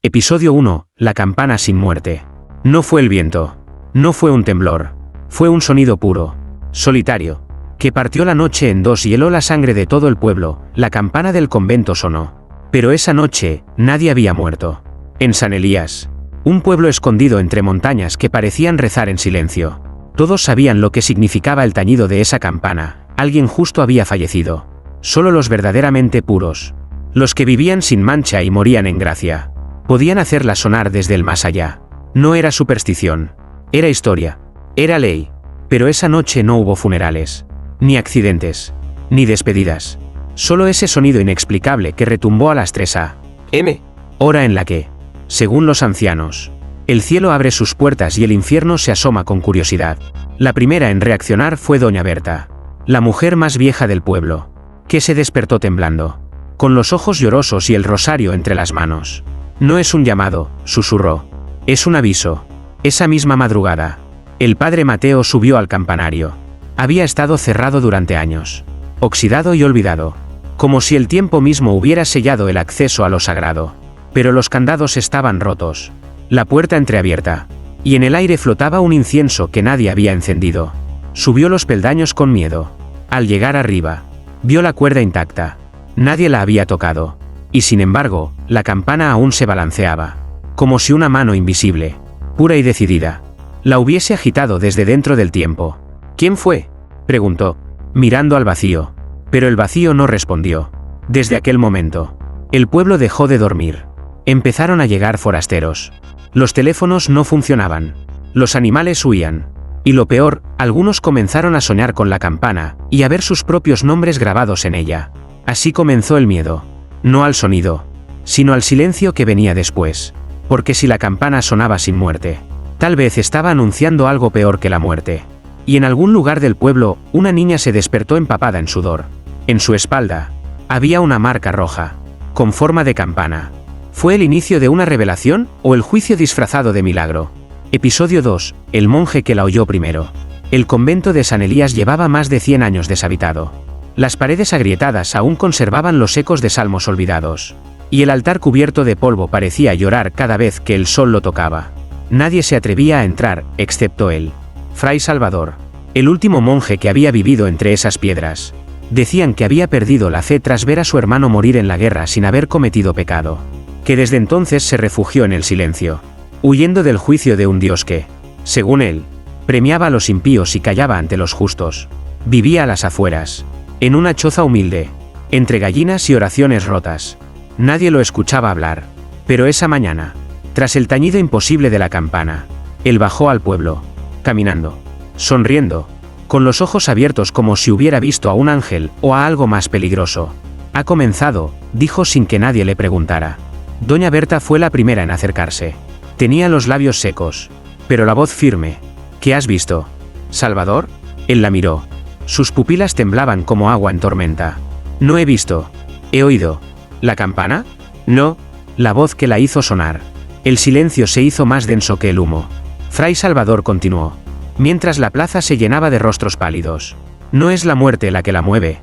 Episodio 1. La campana sin muerte. No fue el viento. No fue un temblor. Fue un sonido puro, solitario, que partió la noche en dos y heló la sangre de todo el pueblo. La campana del convento sonó. Pero esa noche, nadie había muerto. En San Elías, un pueblo escondido entre montañas que parecían rezar en silencio. Todos sabían lo que significaba el tañido de esa campana. Alguien justo había fallecido. Solo los verdaderamente puros, los que vivían sin mancha y morían en gracia, podían hacerla sonar desde el más allá. No era superstición. Era historia. Era ley. Pero esa noche no hubo funerales, ni accidentes, ni despedidas. Solo ese sonido inexplicable que retumbó a las 3 a.m. Hora en la que, según los ancianos, el cielo abre sus puertas y el infierno se asoma con curiosidad. La primera en reaccionar fue doña Berta, la mujer más vieja del pueblo, que se despertó temblando, con los ojos llorosos y el rosario entre las manos. No es un llamado, susurró. Es un aviso. Esa misma madrugada, el padre Mateo subió al campanario. Había estado cerrado durante años, oxidado y olvidado, como si el tiempo mismo hubiera sellado el acceso a lo sagrado. Pero los candados estaban rotos, la puerta entreabierta, y en el aire flotaba un incienso que nadie había encendido. Subió los peldaños con miedo. Al llegar arriba, vio la cuerda intacta. Nadie la había tocado. Y sin embargo, la campana aún se balanceaba, como si una mano invisible, pura y decidida, la hubiese agitado desde dentro del tiempo. ¿Quién fue?, preguntó, mirando al vacío. Pero el vacío no respondió. Desde aquel momento, el pueblo dejó de dormir. Empezaron a llegar forasteros. Los teléfonos no funcionaban. Los animales huían. Y lo peor, algunos comenzaron a soñar con la campana, y a ver sus propios nombres grabados en ella. Así comenzó el miedo. No al sonido, sino al silencio que venía después. Porque si la campana sonaba sin muerte, tal vez estaba anunciando algo peor que la muerte. Y en algún lugar del pueblo, una niña se despertó empapada en sudor. En su espalda, había una marca roja, con forma de campana. ¿Fue el inicio de una revelación, o el juicio disfrazado de milagro? Episodio 2. El monje que la oyó primero. El convento de San Elías llevaba más de 100 años deshabitado. Las paredes agrietadas aún conservaban los ecos de salmos olvidados. Y el altar cubierto de polvo parecía llorar cada vez que el sol lo tocaba. Nadie se atrevía a entrar, excepto él. Fray Salvador, el último monje que había vivido entre esas piedras. Decían que había perdido la fe tras ver a su hermano morir en la guerra sin haber cometido pecado. Que desde entonces se refugió en el silencio, huyendo del juicio de un Dios que, según él, premiaba a los impíos y callaba ante los justos. Vivía a las afueras, en una choza humilde, entre gallinas y oraciones rotas. Nadie lo escuchaba hablar. Pero esa mañana, tras el tañido imposible de la campana, él bajó al pueblo, caminando, sonriendo, con los ojos abiertos como si hubiera visto a un ángel o a algo más peligroso. Ha comenzado, dijo sin que nadie le preguntara. Doña Berta fue la primera en acercarse. Tenía los labios secos, pero la voz firme. ¿Qué has visto, Salvador? Él la miró. Sus pupilas temblaban como agua en tormenta. No he visto. He oído. ¿La campana? No. La voz que la hizo sonar. El silencio se hizo más denso que el humo. Fray Salvador continuó, mientras la plaza se llenaba de rostros pálidos. No es la muerte la que la mueve.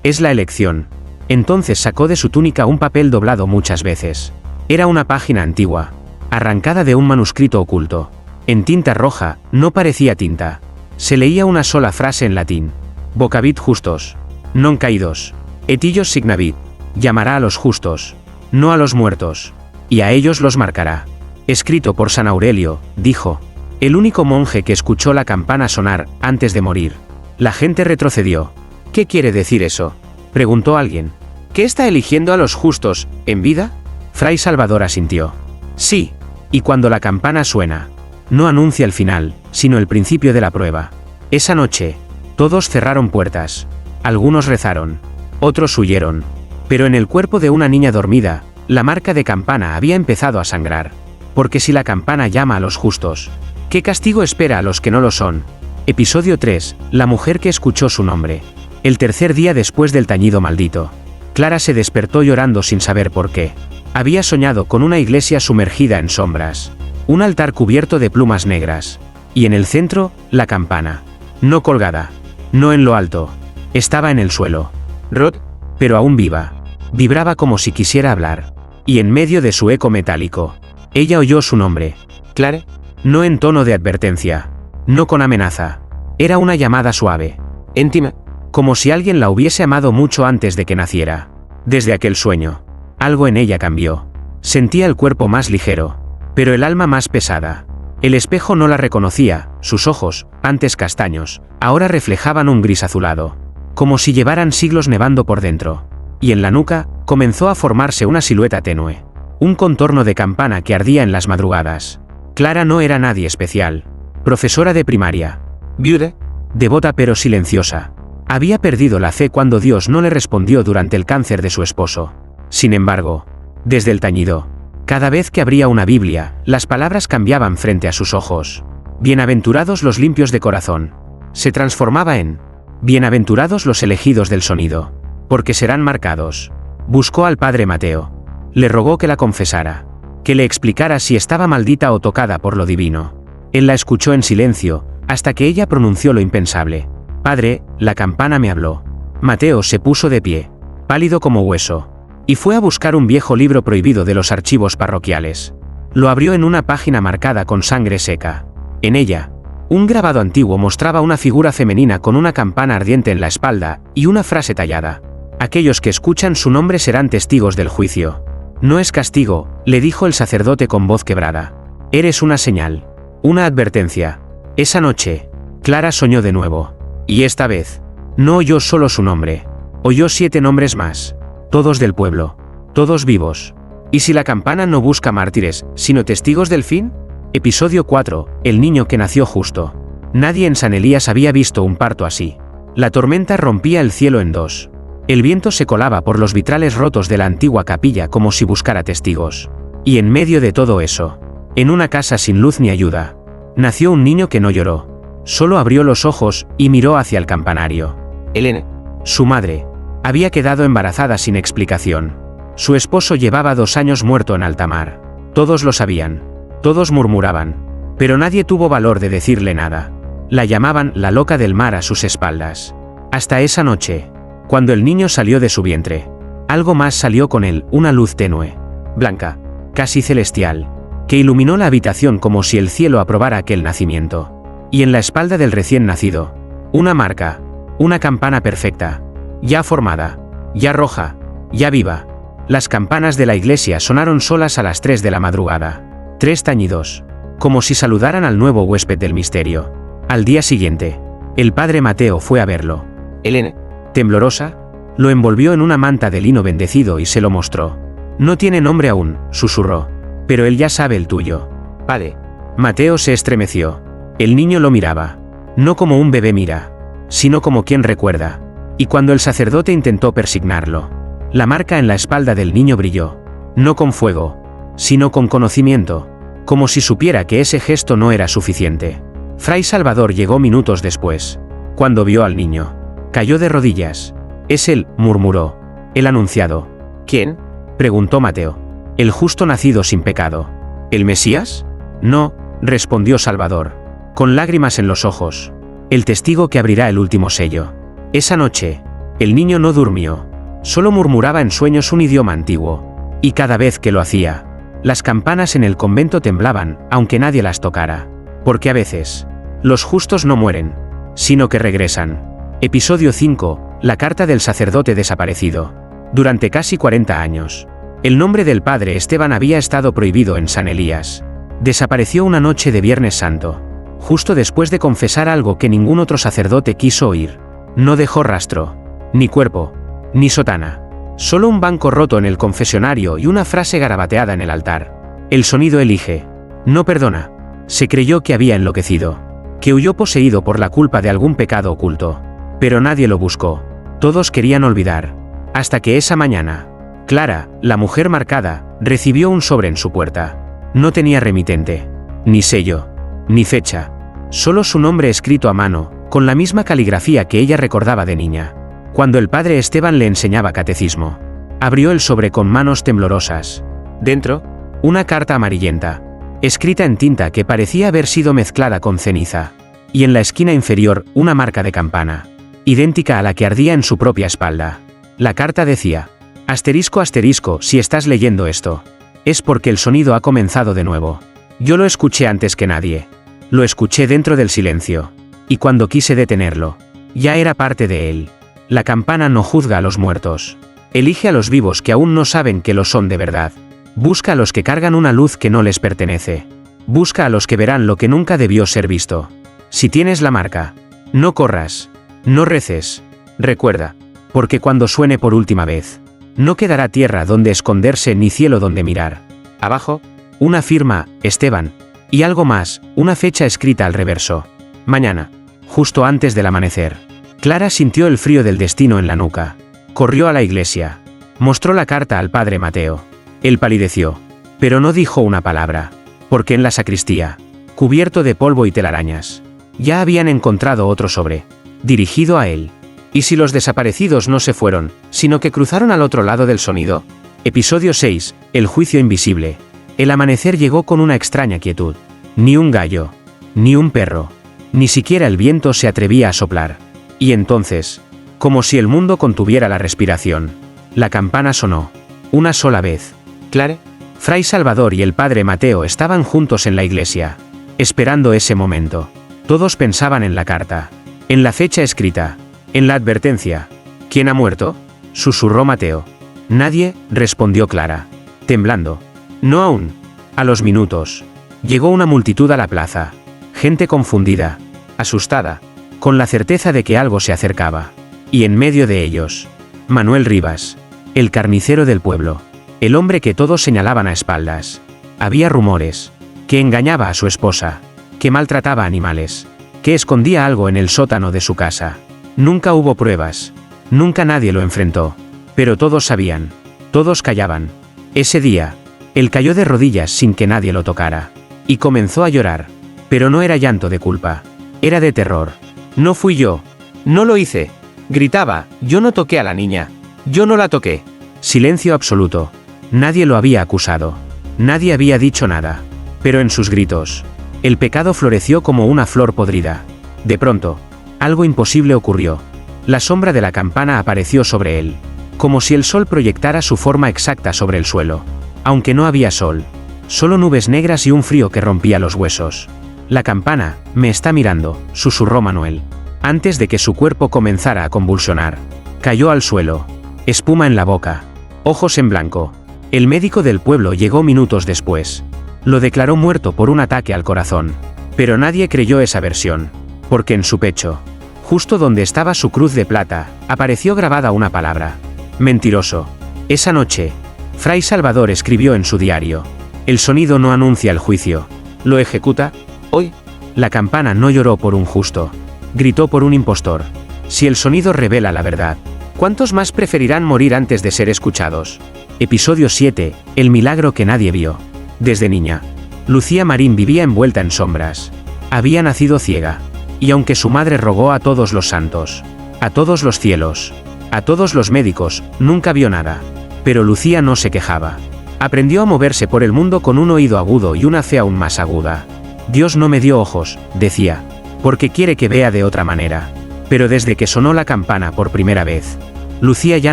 Es la elección. Entonces sacó de su túnica un papel doblado muchas veces. Era una página antigua, arrancada de un manuscrito oculto. En tinta roja, no parecía tinta. Se leía una sola frase en latín. Vocabit justos, non caídos, etillos signavit. Llamará a los justos, no a los muertos, y a ellos los marcará. Escrito por San Aurelio, dijo, el único monje que escuchó la campana sonar antes de morir. La gente retrocedió. ¿Qué quiere decir eso?, preguntó alguien. ¿Qué está eligiendo a los justos, en vida? Fray Salvador asintió. Sí, y cuando la campana suena, no anuncia el final, sino el principio de la prueba. Esa noche, todos cerraron puertas. Algunos rezaron, otros huyeron. Pero en el cuerpo de una niña dormida, la marca de campana había empezado a sangrar. Porque si la campana llama a los justos, ¿qué castigo espera a los que no lo son? Episodio 3. La mujer que escuchó su nombre. El tercer día después del tañido maldito, Clara se despertó llorando sin saber por qué. Había soñado con una iglesia sumergida en sombras, un altar cubierto de plumas negras, y en el centro, la campana. No colgada, no en lo alto, estaba en el suelo. Rot, pero aún viva. Vibraba como si quisiera hablar. y en medio de su eco metálico, ella oyó su nombre. Clare? No en tono de advertencia, no con amenaza. Era una llamada suave, Íntima. como si alguien la hubiese amado mucho antes de que naciera. Desde aquel sueño, algo en ella cambió. Sentía el cuerpo más ligero, pero el alma más pesada. El espejo no la reconocía, sus ojos, antes castaños, ahora reflejaban un gris azulado, como si llevaran siglos nevando por dentro. Y en la nuca, comenzó a formarse una silueta tenue. Un contorno de campana que ardía en las madrugadas. Clara no era nadie especial. Profesora de primaria. Viuda. Devota pero silenciosa. Había perdido la fe cuando Dios no le respondió durante el cáncer de su esposo. Sin embargo, desde el tañido, cada vez que abría una Biblia, las palabras cambiaban frente a sus ojos. Bienaventurados los limpios de corazón. Se transformaba en bienaventurados los elegidos del sonido, porque serán marcados. Buscó al padre Mateo. Le rogó que la confesara, que le explicara si estaba maldita o tocada por lo divino. Él la escuchó en silencio, hasta que ella pronunció lo impensable. Padre, la campana me habló. Mateo se puso de pie, pálido como hueso, y fue a buscar un viejo libro prohibido de los archivos parroquiales. Lo abrió en una página marcada con sangre seca. En ella, un grabado antiguo mostraba una figura femenina con una campana ardiente en la espalda, y una frase tallada. Aquellos que escuchan su nombre serán testigos del juicio. No es castigo, le dijo el sacerdote con voz quebrada. Eres una señal, una advertencia. Esa noche, Clara soñó de nuevo. Y esta vez, no oyó solo su nombre, oyó 7 nombres más. Todos del pueblo, todos vivos. ¿Y si la campana no busca mártires, sino testigos del fin? Episodio 4, el niño que nació justo. Nadie en San Elías había visto un parto así. La tormenta rompía el cielo en dos. El viento se colaba por los vitrales rotos de la antigua capilla como si buscara testigos. Y en medio de todo eso, en una casa sin luz ni ayuda, nació un niño que no lloró. Solo abrió los ojos y miró hacia el campanario. Elena. Su madre había quedado embarazada sin explicación. Su esposo llevaba 2 años muerto en alta mar. Todos lo sabían. Todos murmuraban. Pero nadie tuvo valor de decirle nada. La llamaban la loca del mar a sus espaldas. Hasta esa noche, cuando el niño salió de su vientre. Algo más salió con él, una luz tenue, blanca, casi celestial, que iluminó la habitación como si el cielo aprobara aquel nacimiento. Y en la espalda del recién nacido, una marca, una campana perfecta, ya formada, ya roja, ya viva. Las campanas de la iglesia sonaron solas a las 3 de la madrugada. 3 tañidos, como si saludaran al nuevo huésped del misterio. Al día siguiente, el padre Mateo fue a verlo. Elena. Temblorosa, lo envolvió en una manta de lino bendecido y se lo mostró. No tiene nombre aún, susurró, pero él ya sabe el tuyo. Padre. Mateo se estremeció. El niño lo miraba, no como un bebé mira, sino como quien recuerda. Y cuando el sacerdote intentó persignarlo, la marca en la espalda del niño brilló, no con fuego, sino con conocimiento, como si supiera que ese gesto no era suficiente. Fray Salvador llegó minutos después. Cuando vio al niño, cayó de rodillas. Es él, murmuró. El anunciado. ¿Quién? Preguntó Mateo. El justo nacido sin pecado. ¿El Mesías? No, respondió Salvador, con lágrimas en los ojos. El testigo que abrirá el último sello. Esa noche, el niño no durmió. Solo murmuraba en sueños un idioma antiguo. Y cada vez que lo hacía, las campanas en el convento temblaban, aunque nadie las tocara. Porque a veces, los justos no mueren, sino que regresan. Episodio 5, la carta del sacerdote desaparecido. Durante casi 40 años, el nombre del padre Esteban había estado prohibido en San Elías. Desapareció una noche de Viernes Santo, justo después de confesar algo que ningún otro sacerdote quiso oír. No dejó rastro, ni cuerpo, ni sotana. Solo un banco roto en el confesionario y una frase garabateada en el altar. El sonido elige. No perdona. Se creyó que había enloquecido, que huyó poseído por la culpa de algún pecado oculto. Pero nadie lo buscó. Todos querían olvidar. Hasta que esa mañana, Clara, la mujer marcada, recibió un sobre en su puerta. No tenía remitente, ni sello, ni fecha. Solo su nombre escrito a mano, con la misma caligrafía que ella recordaba de niña, cuando el padre Esteban le enseñaba catecismo. Abrió el sobre con manos temblorosas. Dentro, una carta amarillenta, escrita en tinta que parecía haber sido mezclada con ceniza. Y en la esquina inferior, una marca de campana, idéntica a la que ardía en su propia espalda. La carta decía: Asterisco asterisco, si estás leyendo esto. Es porque el sonido ha comenzado de nuevo. Yo lo escuché antes que nadie. Lo escuché dentro del silencio. Y cuando quise detenerlo, ya era parte de él. La campana no juzga a los muertos. Elige a los vivos que aún no saben que lo son de verdad. Busca a los que cargan una luz que no les pertenece. Busca a los que verán lo que nunca debió ser visto. Si tienes la marca, no corras, no reces. Recuerda, porque cuando suene por última vez, no quedará tierra donde esconderse ni cielo donde mirar. Abajo, una firma, Esteban, y algo más, una fecha escrita al reverso. Mañana, justo antes del amanecer. Clara sintió el frío del destino en la nuca. Corrió a la iglesia. Mostró la carta al padre Mateo. Él palideció, pero no dijo una palabra, porque en la sacristía, cubierto de polvo y telarañas, ya habían encontrado otro sobre, dirigido a él. ¿Y si los desaparecidos no se fueron, sino que cruzaron al otro lado del sonido? Episodio 6, el juicio invisible. El amanecer llegó con una extraña quietud. Ni un gallo, ni un perro, ni siquiera el viento se atrevía a soplar. Y entonces, como si el mundo contuviera la respiración, la campana sonó. Una sola vez. Clare, Fray Salvador y el padre Mateo estaban juntos en la iglesia, esperando ese momento. Todos pensaban en la carta, en la fecha escrita, en la advertencia. ¿Quién ha muerto?, susurró Mateo. Nadie, respondió Clara, temblando. No aún. A los minutos, llegó una multitud a la plaza, gente confundida, asustada, con la certeza de que algo se acercaba. Y en medio de ellos, Manuel Rivas, el carnicero del pueblo, el hombre que todos señalaban a espaldas. Había rumores, que engañaba a su esposa, que maltrataba animales, que escondía algo en el sótano de su casa. Nunca hubo pruebas, nunca nadie lo enfrentó, pero todos sabían, todos callaban. Ese día, él cayó de rodillas sin que nadie lo tocara, y comenzó a llorar, pero no era llanto de culpa, era de terror. No fui yo, no lo hice, gritaba, yo no toqué a la niña, yo no la toqué. Silencio absoluto. Nadie lo había acusado. Nadie había dicho nada. Pero en sus gritos, el pecado floreció como una flor podrida. De pronto, algo imposible ocurrió. La sombra de la campana apareció sobre él, como si el sol proyectara su forma exacta sobre el suelo. Aunque no había sol, solo nubes negras y un frío que rompía los huesos. La campana, me está mirando, susurró Manuel. Antes de que su cuerpo comenzara a convulsionar, cayó al suelo, espuma en la boca, ojos en blanco. El médico del pueblo llegó minutos después. Lo declaró muerto por un ataque al corazón. Pero nadie creyó esa versión, porque en su pecho, justo donde estaba su cruz de plata, apareció grabada una palabra. Mentiroso. Esa noche, Fray Salvador escribió en su diario: el sonido no anuncia el juicio, lo ejecuta. Hoy, la campana no lloró por un justo, gritó por un impostor. Si el sonido revela la verdad, ¿cuántos más preferirán morir antes de ser escuchados? Episodio 7, el milagro que nadie vio. Desde niña, Lucía Marín vivía envuelta en sombras. Había nacido ciega, y aunque su madre rogó a todos los santos, a todos los cielos, a todos los médicos, nunca vio nada. Pero Lucía no se quejaba. Aprendió a moverse por el mundo con un oído agudo y una fe aún más aguda. Dios no me dio ojos, decía, porque quiere que vea de otra manera. Pero desde que sonó la campana por primera vez, Lucía ya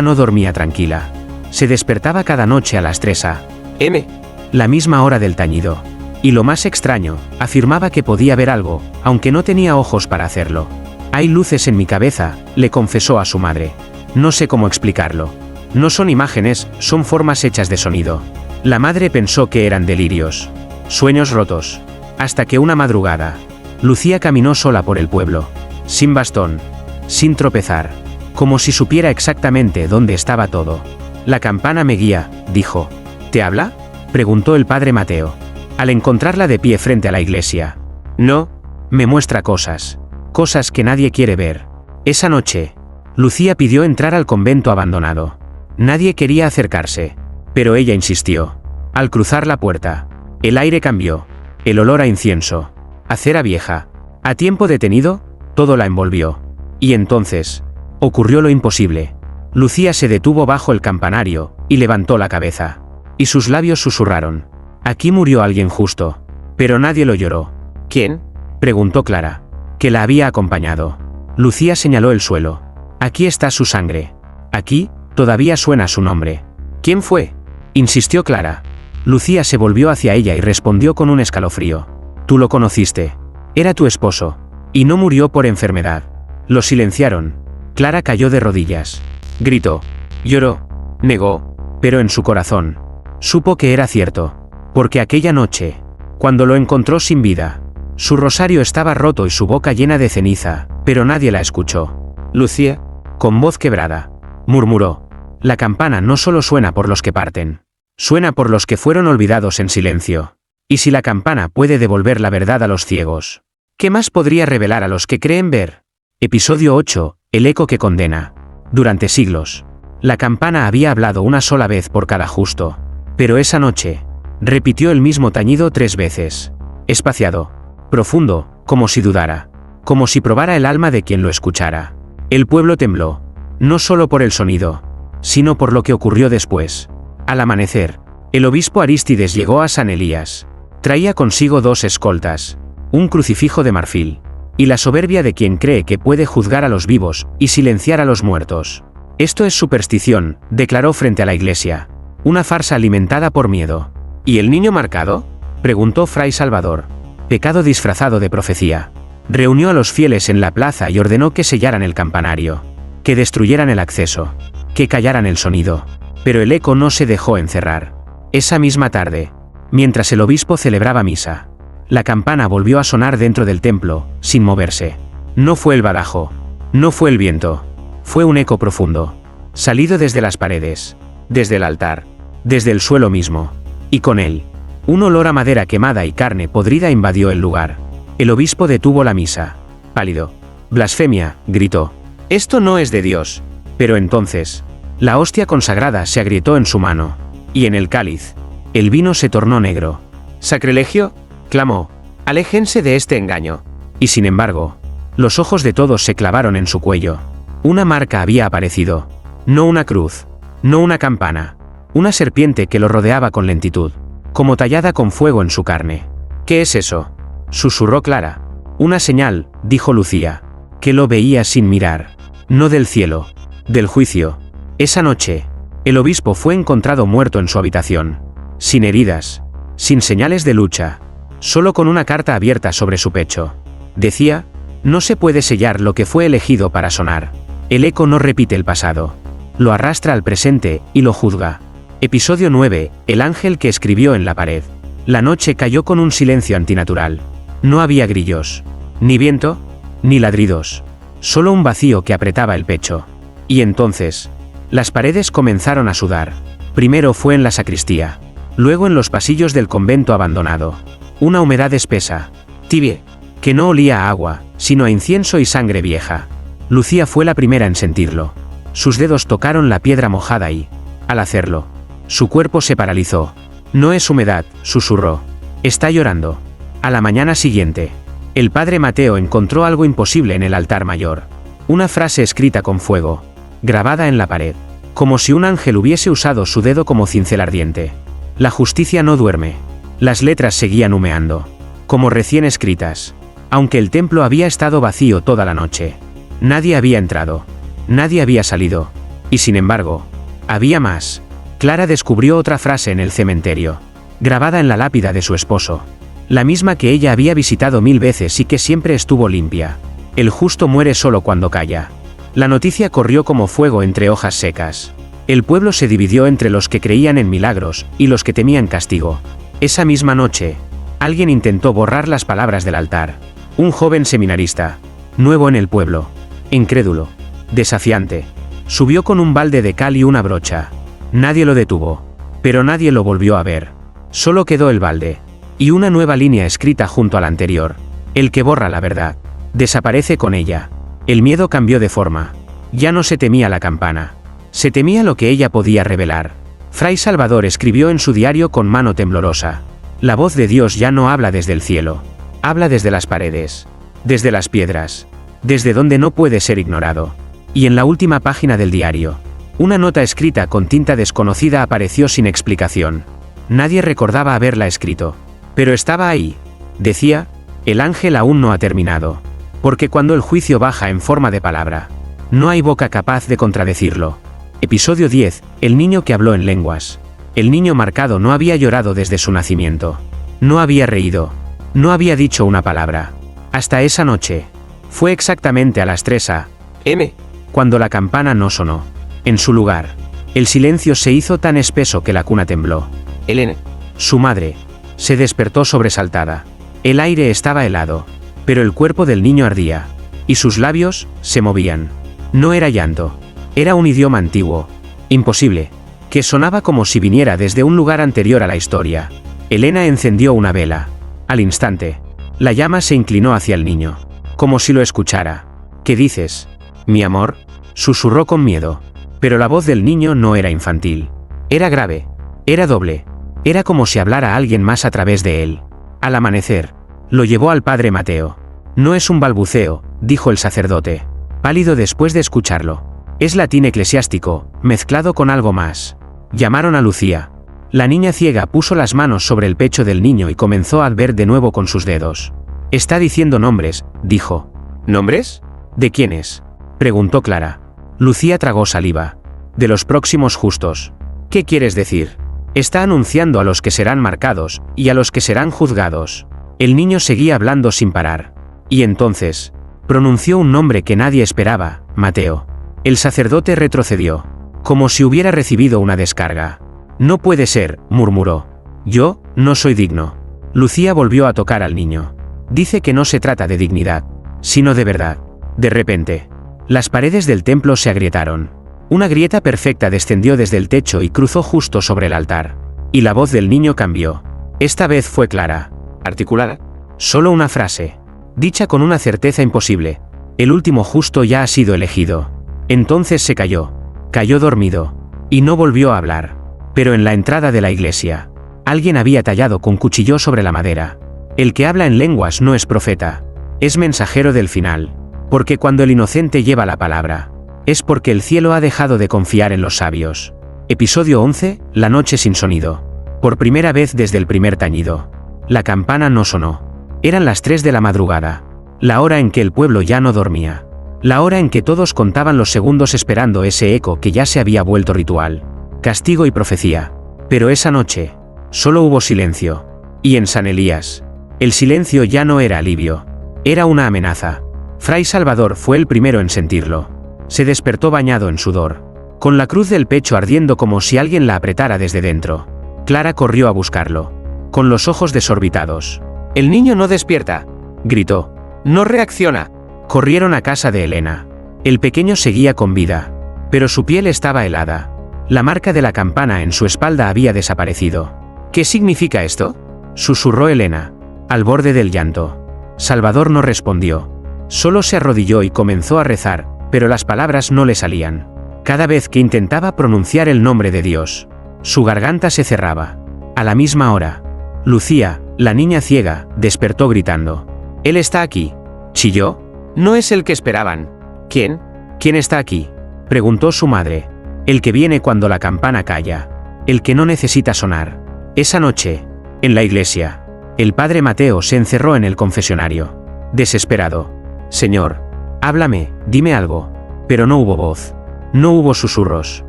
no dormía tranquila. Se despertaba cada noche a las 3 a.m., la misma hora del tañido. Y lo más extraño, afirmaba que podía ver algo, aunque no tenía ojos para hacerlo. Hay luces en mi cabeza, le confesó a su madre. No sé cómo explicarlo. No son imágenes, son formas hechas de sonido. La madre pensó que eran delirios, sueños rotos. Hasta que una madrugada, Lucía caminó sola por el pueblo, sin bastón, sin tropezar, como si supiera exactamente dónde estaba todo. La campana me guía, dijo. ¿Te habla?, preguntó el padre Mateo, al encontrarla de pie frente a la iglesia. No, me muestra cosas, cosas que nadie quiere ver. Esa noche, Lucía pidió entrar al convento abandonado. Nadie quería acercarse, pero ella insistió. Al cruzar la puerta, el aire cambió, el olor a incienso, a cera vieja, a tiempo detenido, todo la envolvió. Y entonces, ocurrió lo imposible. Lucía se detuvo bajo el campanario, y levantó la cabeza. Y sus labios susurraron. Aquí murió alguien justo. Pero nadie lo lloró. ¿Quién?, preguntó Clara, que la había acompañado. Lucía señaló el suelo. Aquí está su sangre. Aquí, todavía suena su nombre. ¿Quién fue?, insistió Clara. Lucía se volvió hacia ella y respondió con un escalofrío. Tú lo conociste. Era tu esposo. Y no murió por enfermedad. Lo silenciaron. Clara cayó de rodillas. Gritó. Lloró. Negó. Pero en su corazón supo que era cierto. Porque aquella noche, cuando lo encontró sin vida, su rosario estaba roto y su boca llena de ceniza, pero nadie la escuchó. Lucía, con voz quebrada, murmuró. La campana no solo suena por los que parten. Suena por los que fueron olvidados en silencio. Y si la campana puede devolver la verdad a los ciegos, ¿qué más podría revelar a los que creen ver? Episodio 8. El eco que condena. Durante siglos, la campana había hablado una sola vez por cada justo. Pero esa noche, repitió el mismo tañido 3 veces. Espaciado. Profundo, como si dudara. Como si probara el alma de quien lo escuchara. El pueblo tembló. No solo por el sonido, sino por lo que ocurrió después. Al amanecer, el obispo Arístides llegó a San Elías. Traía consigo 2 escoltas, un crucifijo de marfil, y la soberbia de quien cree que puede juzgar a los vivos y silenciar a los muertos. Esto es superstición, declaró frente a la iglesia. Una farsa alimentada por miedo. ¿Y el niño marcado?, preguntó Fray Salvador. Pecado disfrazado de profecía. Reunió a los fieles en la plaza y ordenó que sellaran el campanario, que destruyeran el acceso, que callaran el sonido. Pero el eco no se dejó encerrar. Esa misma tarde, mientras el obispo celebraba misa, la campana volvió a sonar dentro del templo, sin moverse. No fue el badajo, no fue el viento, fue un eco profundo, salido desde las paredes, desde el altar, desde el suelo mismo, y con él, un olor a madera quemada y carne podrida invadió el lugar. El obispo detuvo la misa, pálido. Blasfemia, gritó. Esto no es de Dios. Pero entonces, la hostia consagrada se agrietó en su mano, y en el cáliz, el vino se tornó negro. ¿Sacrilegio?, clamó. Aléjense de este engaño. Y sin embargo, los ojos de todos se clavaron en su cuello. Una marca había aparecido. No una cruz, no una campana, una serpiente que lo rodeaba con lentitud, como tallada con fuego en su carne. ¿Qué es eso?, susurró Clara. Una señal, dijo Lucía, que lo veía sin mirar. No del cielo, del juicio. Esa noche, el obispo fue encontrado muerto en su habitación, sin heridas, sin señales de lucha, solo con una carta abierta sobre su pecho. Decía, no se puede sellar lo que fue elegido para sonar. El eco no repite el pasado, lo arrastra al presente y lo juzga. Episodio 9. El ángel que escribió en la pared. La noche cayó con un silencio antinatural. No había grillos, ni viento, ni ladridos, solo un vacío que apretaba el pecho. Y entonces, las paredes comenzaron a sudar. Primero fue en la sacristía, luego en los pasillos del convento abandonado. Una humedad espesa, tibia, que no olía a agua, sino a incienso y sangre vieja. Lucía fue la primera en sentirlo. Sus dedos tocaron la piedra mojada y, al hacerlo, su cuerpo se paralizó. No es humedad, susurró. Está llorando. A la mañana siguiente, el padre Mateo encontró algo imposible en el altar mayor. Una frase escrita con fuego, grabada en la pared, como si un ángel hubiese usado su dedo como cincel ardiente. La justicia no duerme. Las letras seguían humeando, como recién escritas, aunque el templo había estado vacío toda la noche. Nadie había entrado, nadie había salido, y sin embargo, había más. Clara descubrió otra frase en el cementerio, grabada en la lápida de su esposo, la misma que ella había visitado 1000 veces y que siempre estuvo limpia. El justo muere solo cuando calla. La noticia corrió como fuego entre hojas secas. El pueblo se dividió entre los que creían en milagros y los que temían castigo. Esa misma noche, alguien intentó borrar las palabras del altar. Un joven seminarista, nuevo en el pueblo, incrédulo, desafiante, subió con un balde de cal y una brocha. Nadie lo detuvo, pero nadie lo volvió a ver. Solo quedó el balde, y una nueva línea escrita junto a la anterior. El que borra la verdad, desaparece con ella. El miedo cambió de forma. Ya no se temía la campana. Se temía lo que ella podía revelar. Fray Salvador escribió en su diario con mano temblorosa. La voz de Dios ya no habla desde el cielo. Habla desde las paredes, desde las piedras, desde donde no puede ser ignorado. Y en la última página del diario, una nota escrita con tinta desconocida apareció sin explicación. Nadie recordaba haberla escrito. Pero estaba ahí. Decía, el ángel aún no ha terminado. Porque cuando el juicio baja en forma de palabra, no hay boca capaz de contradecirlo. Episodio 10. El niño que habló en lenguas. El niño marcado no había llorado desde su nacimiento. No había reído. No había dicho una palabra. Hasta esa noche. Fue exactamente a las 3 a.m. cuando la campana no sonó. En su lugar, el silencio se hizo tan espeso que la cuna tembló. Elena. Su madre se despertó sobresaltada. El aire estaba helado, pero el cuerpo del niño ardía, y sus labios se movían. No era llanto. Era un idioma antiguo, imposible, que sonaba como si viniera desde un lugar anterior a la historia. Elena encendió una vela. Al instante, la llama se inclinó hacia el niño, como si lo escuchara. ¿Qué dices, mi amor?, susurró con miedo. Pero la voz del niño no era infantil. Era grave. Era doble. Era como si hablara alguien más a través de él. Al amanecer, lo llevó al padre Mateo. No es un balbuceo, dijo el sacerdote, pálido después de escucharlo. Es latín eclesiástico, mezclado con algo más. Llamaron a Lucía. La niña ciega puso las manos sobre el pecho del niño y comenzó a ver de nuevo con sus dedos. Está diciendo nombres, dijo. ¿Nombres? ¿De quiénes?, preguntó Clara. Lucía tragó saliva. De los próximos justos. ¿Qué quieres decir? Está anunciando a los que serán marcados, y a los que serán juzgados. El niño seguía hablando sin parar. Y entonces, pronunció un nombre que nadie esperaba, Mateo. El sacerdote retrocedió, como si hubiera recibido una descarga. No puede ser, murmuró. Yo, no soy digno. Lucía volvió a tocar al niño. Dice que no se trata de dignidad, sino de verdad. De repente, las paredes del templo se agrietaron. Una grieta perfecta descendió desde el techo y cruzó justo sobre el altar. Y la voz del niño cambió. Esta vez fue clara. ¿Articulada? Solo una frase, dicha con una certeza imposible. El último justo ya ha sido elegido. Entonces se cayó. Cayó dormido. Y no volvió a hablar. Pero en la entrada de la iglesia, alguien había tallado con cuchillo sobre la madera. El que habla en lenguas no es profeta. Es mensajero del final. Porque cuando el inocente lleva la palabra, es porque el cielo ha dejado de confiar en los sabios. Episodio 11. La noche sin sonido. Por primera vez desde el primer tañido, la campana no sonó. Eran las 3 de la madrugada. La hora en que el pueblo ya no dormía. La hora en que todos contaban los segundos esperando ese eco que ya se había vuelto ritual. Castigo y profecía. Pero esa noche, solo hubo silencio. Y en San Elías, el silencio ya no era alivio. Era una amenaza. Fray Salvador fue el primero en sentirlo. Se despertó bañado en sudor, con la cruz del pecho ardiendo como si alguien la apretara desde dentro. Clara corrió a buscarlo, con los ojos desorbitados. El niño no despierta, gritó. No reacciona. Corrieron a casa de Elena. El pequeño seguía con vida, pero su piel estaba helada. La marca de la campana en su espalda había desaparecido. ¿Qué significa esto?, susurró Elena, al borde del llanto. Salvador no respondió. Solo se arrodilló y comenzó a rezar, pero las palabras no le salían. Cada vez que intentaba pronunciar el nombre de Dios, su garganta se cerraba. A la misma hora, Lucía, la niña ciega, despertó gritando. «Él está aquí», chilló. «No es el que esperaban». «¿Quién? ¿Quién está aquí?», preguntó su madre. «El que viene cuando la campana calla. El que no necesita sonar». Esa noche, en la iglesia, el padre Mateo se encerró en el confesionario. Desesperado. «Señor, háblame, dime algo». Pero no hubo voz. No hubo susurros.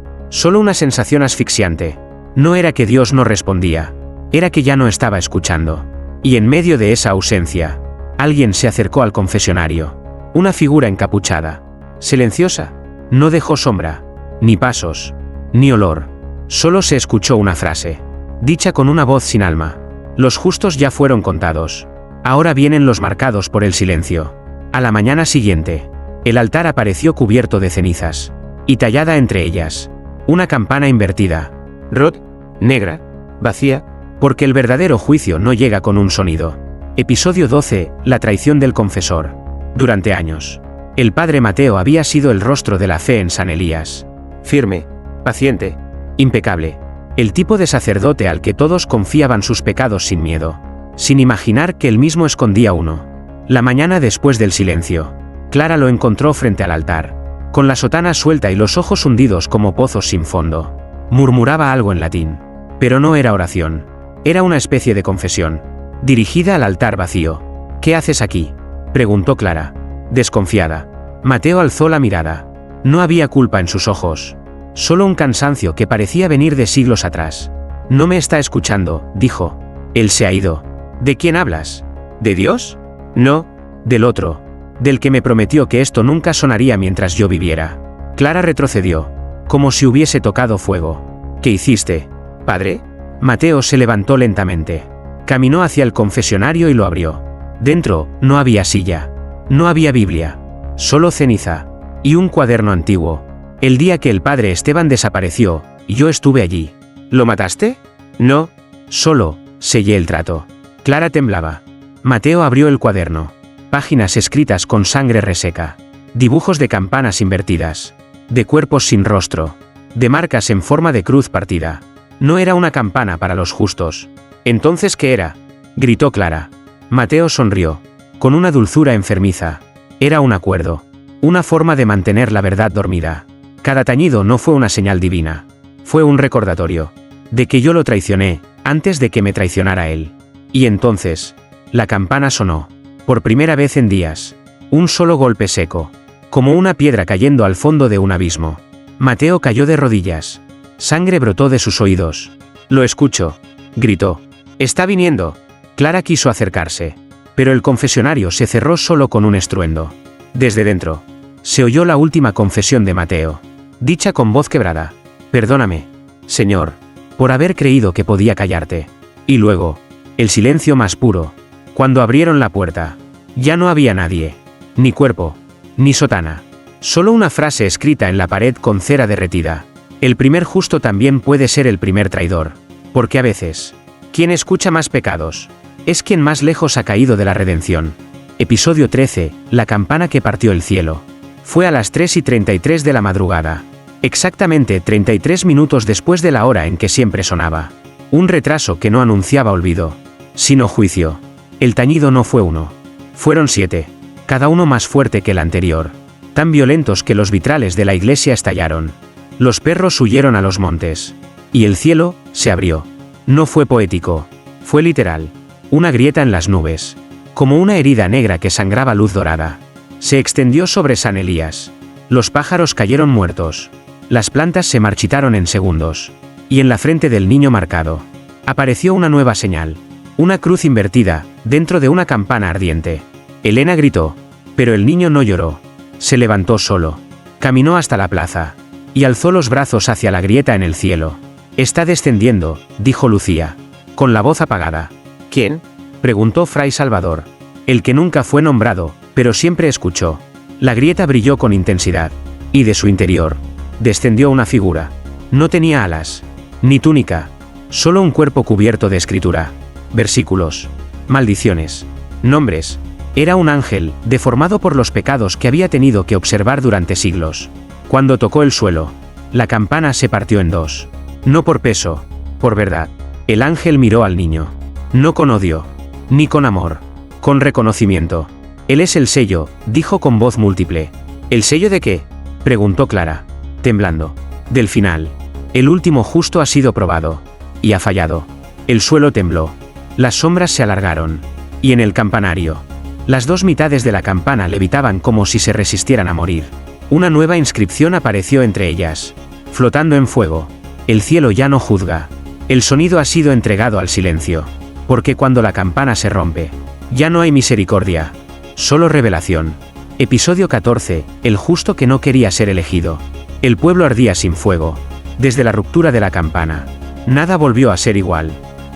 Solo una sensación asfixiante. No era que Dios no respondía. Era que ya no estaba escuchando. Y en medio de esa ausencia, alguien se acercó al confesionario. Una figura encapuchada. Silenciosa. No dejó sombra. Ni pasos. Ni olor. Solo se escuchó una frase. Dicha con una voz sin alma. Los justos ya fueron contados. Ahora vienen los marcados por el silencio. A la mañana siguiente, el altar apareció cubierto de cenizas. Y tallada entre ellas, una campana invertida. Rot, negra, vacía. Porque el verdadero juicio no llega con un sonido. Episodio 12. La traición del confesor. Durante años, el padre Mateo había sido el rostro de la fe en San Elías. Firme, paciente, impecable. El tipo de sacerdote al que todos confiaban sus pecados sin miedo, sin imaginar que él mismo escondía uno. La mañana después del silencio, Clara lo encontró frente al altar, con la sotana suelta y los ojos hundidos como pozos sin fondo. Murmuraba algo en latín, pero no era oración. Era una especie de confesión, dirigida al altar vacío. «¿Qué haces aquí?», preguntó Clara, desconfiada. Mateo alzó la mirada. No había culpa en sus ojos. Solo un cansancio que parecía venir de siglos atrás. No me está escuchando, dijo. Él se ha ido. ¿De quién hablas? ¿De Dios? No, del otro. Del que me prometió que esto nunca sonaría mientras yo viviera. Clara retrocedió, como si hubiese tocado fuego. ¿Qué hiciste, padre? Mateo se levantó lentamente. Caminó hacia el confesionario y lo abrió. Dentro, no había silla. No había Biblia. Solo ceniza. Y un cuaderno antiguo. El día que el padre Esteban desapareció, yo estuve allí. ¿Lo mataste? No. Solo, sellé el trato. Clara temblaba. Mateo abrió el cuaderno. Páginas escritas con sangre reseca. Dibujos de campanas invertidas. De cuerpos sin rostro. De marcas en forma de cruz partida. No era una campana para los justos. ¿Entonces qué era? Gritó Clara. Mateo sonrió. Con una dulzura enfermiza. Era un acuerdo. Una forma de mantener la verdad dormida. Cada tañido no fue una señal divina. Fue un recordatorio. De que yo lo traicioné, antes de que me traicionara él. Y entonces, la campana sonó. Por primera vez en días. Un solo golpe seco. Como una piedra cayendo al fondo de un abismo. Mateo cayó de rodillas. Sangre brotó de sus oídos. Lo escucho. Gritó. Está viniendo. Clara quiso acercarse. Pero el confesionario se cerró solo con un estruendo. Desde dentro. Se oyó la última confesión de Mateo. Dicha con voz quebrada. Perdóname, Señor, por haber creído que podía callarte. Y luego, el silencio más puro. Cuando abrieron la puerta, ya no había nadie. Ni cuerpo, ni sotana. Solo una frase escrita en la pared con cera derretida. El primer justo también puede ser el primer traidor. Porque a veces, quien escucha más pecados, es quien más lejos ha caído de la redención. Episodio 13, la campana que partió el cielo. Fue a las 3:33 de la madrugada. Exactamente 33 minutos después de la hora en que siempre sonaba. Un retraso que no anunciaba olvido, sino juicio. El tañido no fue uno. Fueron 7. Cada uno más fuerte que el anterior. Tan violentos que los vitrales de la iglesia estallaron. Los perros huyeron a los montes. Y el cielo se abrió. No fue poético. Fue literal. Una grieta en las nubes. Como una herida negra que sangraba luz dorada. Se extendió sobre San Elías. Los pájaros cayeron muertos. Las plantas se marchitaron en segundos. Y en la frente del niño marcado, apareció una nueva señal. Una cruz invertida, dentro de una campana ardiente. Elena gritó. Pero el niño no lloró. Se levantó solo. Caminó hasta la plaza. Y alzó los brazos hacia la grieta en el cielo. Está descendiendo, dijo Lucía. Con la voz apagada. ¿Quién? Preguntó Fray Salvador. El que nunca fue nombrado, pero siempre escuchó. La grieta brilló con intensidad. Y de su interior, descendió una figura. No tenía alas. Ni túnica. Solo un cuerpo cubierto de escritura. Versículos. Maldiciones. Nombres. Era un ángel, deformado por los pecados que había tenido que observar durante siglos. Cuando tocó el suelo, la campana se partió en dos. No por peso, por verdad. El ángel miró al niño. No con odio, ni con amor. Con reconocimiento. Él es el sello, dijo con voz múltiple. ¿El sello de qué? Preguntó Clara, temblando. Del final. El último justo ha sido probado. Y ha fallado. El suelo tembló. Las sombras se alargaron. Y en el campanario, las dos mitades de la campana levitaban como si se resistieran a morir. Una nueva inscripción apareció entre ellas. Flotando en fuego. El cielo ya no juzga. El sonido ha sido entregado al silencio. Porque cuando la campana se rompe, ya no hay misericordia. Solo revelación. Episodio 14, el justo que no quería ser elegido. El pueblo ardía sin fuego. Desde la ruptura de la campana, nada volvió a ser igual.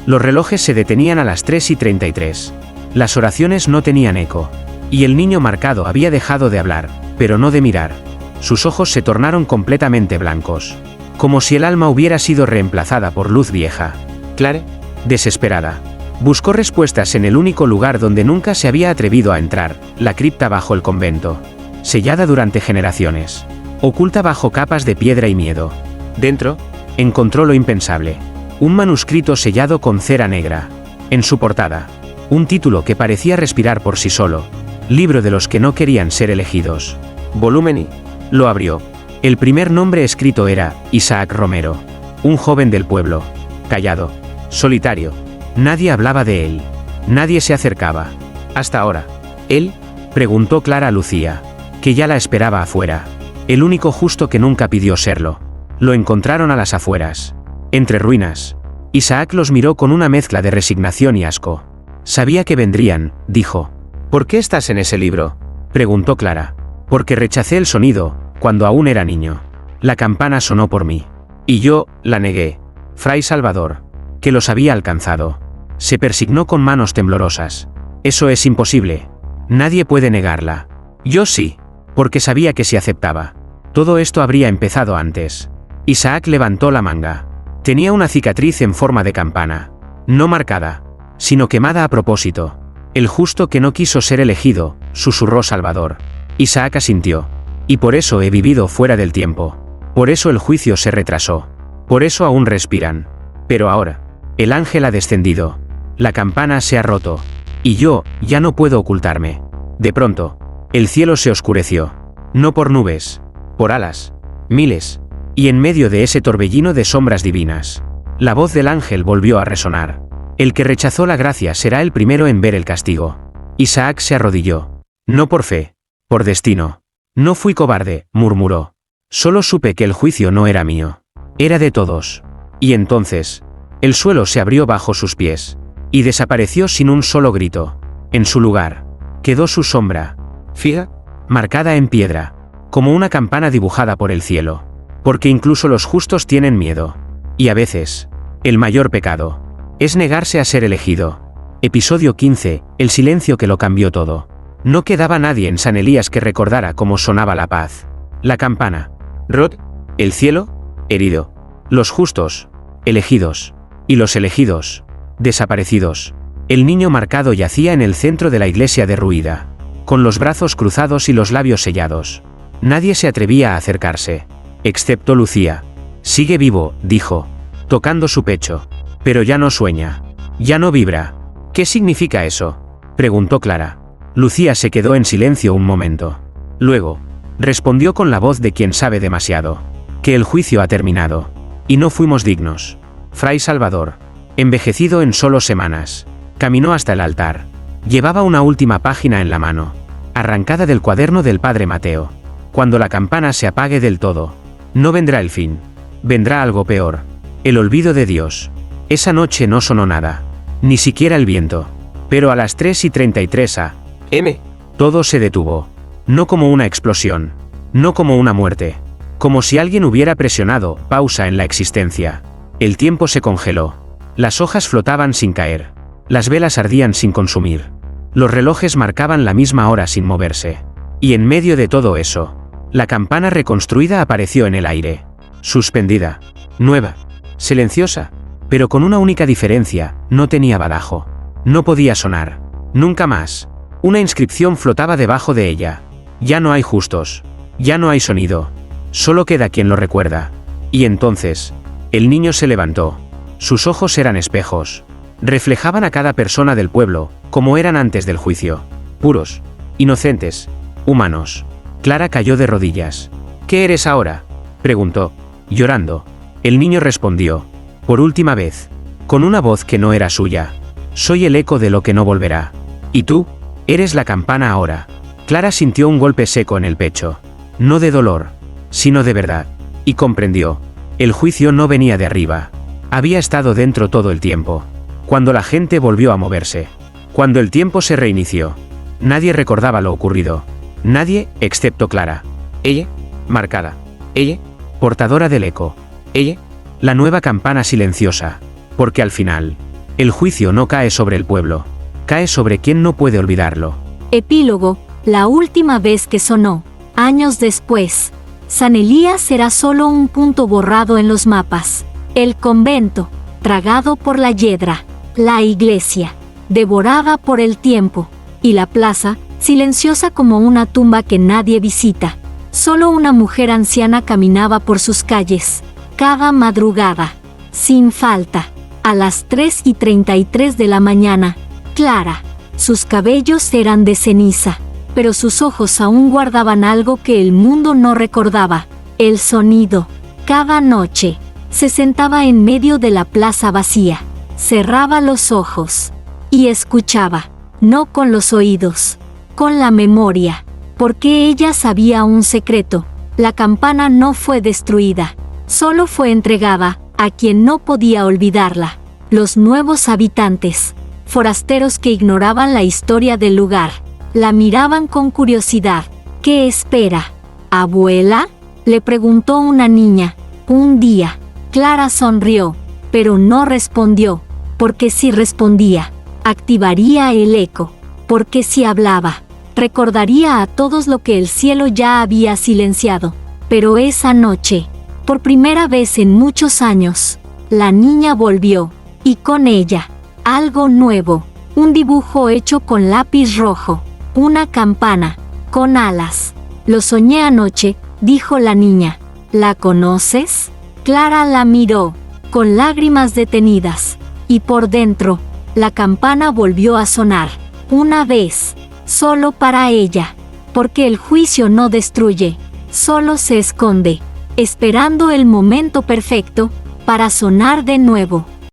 Los relojes se detenían a las 3:33. Las oraciones no tenían eco. Y el niño marcado había dejado de hablar, pero no de mirar. Sus ojos se tornaron completamente blancos. Como si el alma hubiera sido reemplazada por luz vieja. Clara, desesperada, buscó respuestas en el único lugar donde nunca se había atrevido a entrar, la cripta bajo el convento. Sellada durante generaciones. Oculta bajo capas de piedra y miedo. Dentro, encontró lo impensable. Un manuscrito sellado con cera negra. En su portada, un título que parecía respirar por sí solo. Libro de los que no querían ser elegidos. Volumen I. Lo abrió. El primer nombre escrito era Isaac Romero. Un joven del pueblo. Callado. Solitario. Nadie hablaba de él. Nadie se acercaba. Hasta ahora. ¿Él? Preguntó Clara a Lucía, que ya la esperaba afuera. El único justo que nunca pidió serlo. Lo encontraron a las afueras, entre ruinas. Isaac los miró con una mezcla de resignación y asco. Sabía que vendrían, dijo. ¿Por qué estás en ese libro? Preguntó Clara. Porque rechacé el sonido, cuando aún era niño. La campana sonó por mí. Y yo, la negué. Fray Salvador, que los había alcanzado. Se persignó con manos temblorosas. Eso es imposible. Nadie puede negarla. Yo sí, porque sabía que si aceptaba, todo esto habría empezado antes. Isaac levantó la manga. Tenía una cicatriz en forma de campana. No marcada, sino quemada a propósito. El justo que no quiso ser elegido, susurró Salvador. Isaac asintió. Y por eso he vivido fuera del tiempo. Por eso el juicio se retrasó. Por eso aún respiran. Pero ahora, el ángel ha descendido. La campana se ha roto. Y yo, ya no puedo ocultarme. De pronto, el cielo se oscureció. No por nubes, por alas. Miles. Y en medio de ese torbellino de sombras divinas, la voz del ángel volvió a resonar. El que rechazó la gracia será el primero en ver el castigo. Isaac se arrodilló. No por fe, por destino. No fui cobarde, murmuró. Solo supe que el juicio no era mío. Era de todos. Y entonces, el suelo se abrió bajo sus pies. Y desapareció sin un solo grito. En su lugar, quedó su sombra, fija, marcada en piedra, como una campana dibujada por el cielo. Porque incluso los justos tienen miedo. Y a veces, el mayor pecado es negarse a ser elegido. Episodio 15, el silencio que lo cambió todo. No quedaba nadie en San Elías que recordara cómo sonaba la paz. La campana. Rod, el cielo, herido. Los justos, elegidos. Y los elegidos, desaparecidos. El niño marcado yacía en el centro de la iglesia derruida, con los brazos cruzados y los labios sellados. Nadie se atrevía a acercarse, excepto Lucía. Sigue vivo, dijo, tocando su pecho. Pero ya no sueña. Ya no vibra. ¿Qué significa eso?, preguntó Clara. Lucía se quedó en silencio un momento. Luego, respondió con la voz de quien sabe demasiado. Que el juicio ha terminado. Y no fuimos dignos. Fray Salvador, envejecido en solo semanas, caminó hasta el altar. Llevaba una última página en la mano, arrancada del cuaderno del padre Mateo. Cuando la campana se apague del todo, no vendrá el fin. Vendrá algo peor. El olvido de Dios. Esa noche no sonó nada. Ni siquiera el viento. Pero a las 3:33 a.m. todo se detuvo. No como una explosión. No como una muerte. Como si alguien hubiera presionado pausa en la existencia. El tiempo se congeló. Las hojas flotaban sin caer. Las velas ardían sin consumir. Los relojes marcaban la misma hora sin moverse. Y en medio de todo eso, la campana reconstruida apareció en el aire. Suspendida. Nueva. Silenciosa. Pero con una única diferencia, no tenía badajo. No podía sonar. Nunca más. Una inscripción flotaba debajo de ella. Ya no hay justos. Ya no hay sonido. Solo queda quien lo recuerda. Y entonces, el niño se levantó. Sus ojos eran espejos. Reflejaban a cada persona del pueblo, como eran antes del juicio. Puros. Inocentes. Humanos. Clara cayó de rodillas. ¿Qué eres ahora?, preguntó, llorando. El niño respondió, por última vez, con una voz que no era suya. Soy el eco de lo que no volverá. ¿Y tú? Eres la campana ahora. Clara sintió un golpe seco en el pecho. No de dolor, sino de verdad. Y comprendió. El juicio no venía de arriba. Había estado dentro todo el tiempo. Cuando la gente volvió a moverse. Cuando el tiempo se reinició. Nadie recordaba lo ocurrido. Nadie, excepto Clara. Ella, marcada. Ella, portadora del eco. Ella, la nueva campana silenciosa. Porque al final, el juicio no cae sobre el pueblo. Cae sobre quien no puede olvidarlo. Epílogo, la última vez que sonó. Años después. San Elías será solo un punto borrado en los mapas. El convento, tragado por la hiedra. La iglesia, devorada por el tiempo. Y la plaza, silenciosa como una tumba que nadie visita. Solo una mujer anciana caminaba por sus calles. Cada madrugada, sin falta. A las 3:33 de la mañana. Clara. Sus cabellos eran de ceniza, pero sus ojos aún guardaban algo que el mundo no recordaba. El sonido. Cada noche, se sentaba en medio de la plaza vacía. Cerraba los ojos. Y escuchaba. No con los oídos. Con la memoria. Porque ella sabía un secreto. La campana no fue destruida. Solo fue entregada a quien no podía olvidarla: los nuevos habitantes, forasteros que ignoraban la historia del lugar. La miraban con curiosidad. ¿Qué espera? ¿Abuela?, le preguntó una niña. Un día. Clara sonrió, pero no respondió, porque si respondía, activaría el eco, porque si hablaba, recordaría a todos lo que el cielo ya había silenciado. Pero esa noche, por primera vez en muchos años, la niña volvió, y con ella, algo nuevo, un dibujo hecho con lápiz rojo, una campana, con alas. Lo soñé anoche, dijo la niña. ¿La conoces? Clara la miró, con lágrimas detenidas, y por dentro, la campana volvió a sonar, una vez, solo para ella, porque el juicio no destruye, solo se esconde, esperando el momento perfecto para sonar de nuevo.